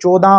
14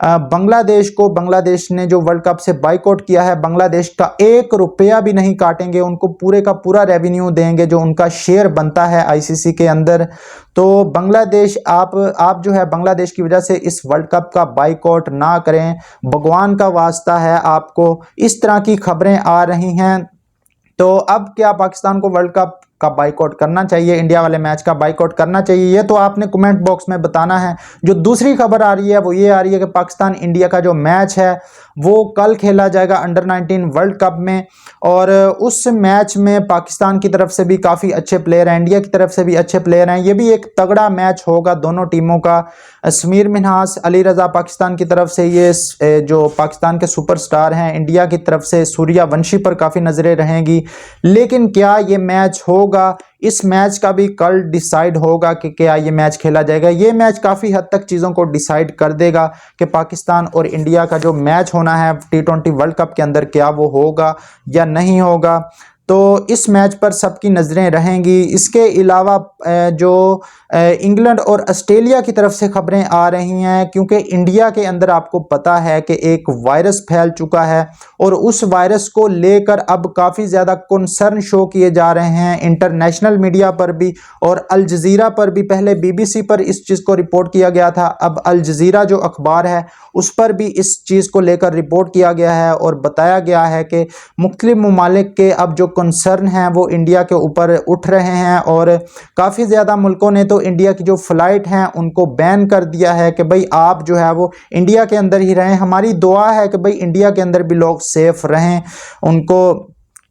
बांग्लादेश ने जो world cup से बाइकआउट किया है, बांग्लादेश का 1 रुपया भी नहीं काटेंगे, उनको पूरे का पूरा रेवेन्यू देंगे जो उनका शेयर बनता है आईसीसी के अंदर। तो बांग्लादेश आप जो है बांग्लादेश की वजह से इस वर्ल्ड कप का बाइकआउट ना करें, भगवान का वास्ता है आपको। इस तरह की खबरें आ रही हैं। तो अब क्या पाकिस्तान को वर्ल्ड कप का बाइकआउट करना चाहिए, इंडिया वाले मैच का बाइकआउट करना चाहिए, ये तो आपने कमेंट बॉक्स में बताना है। जो दूसरी खबर आ रही है वो ये आ रही है कि पाकिस्तान इंडिया का जो मैच है वो कल खेला जाएगा अंडर 19 वर्ल्ड कप में, और उस मैच में पाकिस्तान की तरफ से भी काफ़ी अच्छे प्लेयर हैं, इंडिया की तरफ से भी अच्छे प्लेयर हैं। ये भी एक तगड़ा मैच होगा दोनों टीमों का। समीर मिन्हास, अली रज़ा पाकिस्तान की तरफ से, ये जो पाकिस्तान के सुपरस्टार हैं, इंडिया की तरफ से सूर्यवंशी पर काफ़ी नज़रें रहेंगी। लेकिन क्या ये मैच होगा, इस मैच का भी कल डिसाइड होगा कि क्या ये मैच खेला जाएगा। ये मैच काफ़ी हद तक चीज़ों को डिसाइड कर देगा कि पाकिस्तान और इंडिया का जो मैच होना है T20 वर्ल्ड कप के अंदर क्या वो होगा या नहीं होगा। तो इस मैच पर सबकी नज़रें रहेंगी। इसके अलावा जो इंग्लैंड और ऑस्ट्रेलिया की तरफ से खबरें आ रही हैं, क्योंकि इंडिया के अंदर आपको पता है कि एक वायरस फैल चुका है और उस वायरस को लेकर अब काफ़ी ज़्यादा कंसर्न शो किए जा रहे हैं इंटरनेशनल मीडिया पर भी और अल जज़ीरा पर भी। पहले BBC पर इस चीज़ को रिपोर्ट किया गया था, अब अल जज़ीरा जो अखबार है उस पर भी इस चीज़ को लेकर रिपोर्ट किया गया है और बताया गया है कि मुख्तलिफ ममालिक के अब जो कंसर्न हैं वो इंडिया के ऊपर उठ रहे हैं, और काफ़ी ज़्यादा मुल्कों ने तो इंडिया की जो फ़्लाइट हैं उनको बैन कर दिया है कि भाई आप जो है वो इंडिया के अंदर ही रहें। हमारी दुआ है कि भाई इंडिया के अंदर भी लोग सेफ़ रहें,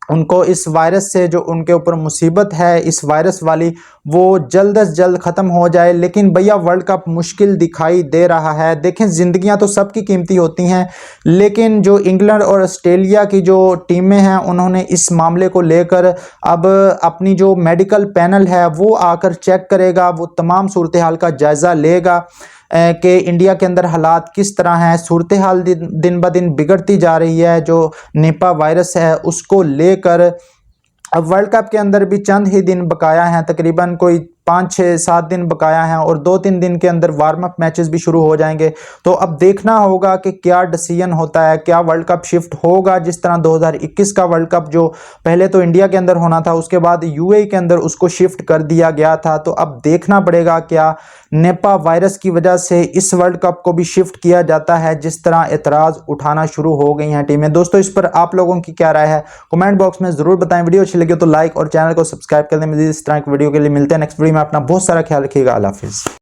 उनको इस वायरस से जो उनके ऊपर मुसीबत है इस वायरस वाली वो जल्द से जल्द ख़त्म हो जाए। लेकिन भैया वर्ल्ड कप मुश्किल दिखाई दे रहा है। देखें, ज़िंदगियां तो सबकी कीमती होती हैं, लेकिन जो इंग्लैंड और ऑस्ट्रेलिया की जो टीमें हैं उन्होंने इस मामले को लेकर अब अपनी जो मेडिकल पैनल है वो आकर चेक करेगा, वो तमाम सूरत हाल का जायज़ा लेगा कि इंडिया के अंदर हालात किस तरह हैं। सूरत हाल दिन ब दिन बिगड़ती जा रही है। जो निपा वायरस है उसको लेकर अब वर्ल्ड कप के अंदर भी चंद ही दिन बकाया हैं, तकरीबन कोई 5, 6, 7 दिन बकाया हैं, और 2-3 दिन के अंदर वार्म अप मैचेस भी शुरू हो जाएंगे। तो अब देखना होगा कि क्या डिसीजन होता है, क्या वर्ल्ड कप शिफ्ट होगा जिस तरह 2021 का वर्ल्ड कप जो पहले तो इंडिया के अंदर होना था उसके बाद UAE के अंदर उसको शिफ्ट कर दिया गया था। तो अब देखना पड़ेगा क्या निपा वायरस की वजह से इस वर्ल्ड कप को भी शिफ्ट किया जाता है, जिस तरह एतराज़ उठाना शुरू हो गई हैं टीमें। दोस्तों, इस पर आप लोगों की क्या राय है कमेंट बॉक्स में ज़रूर बताएं। वीडियो अच्छी लगी तो लाइक और चैनल को सब्सक्राइब कर दें। मज़ीद इस तरह की वीडियो के लिए मिलते हैं नेक्स्ट वीडियो में। अपना बहुत सारा ख्याल रखिएगा। अल्लाह हाफिज़।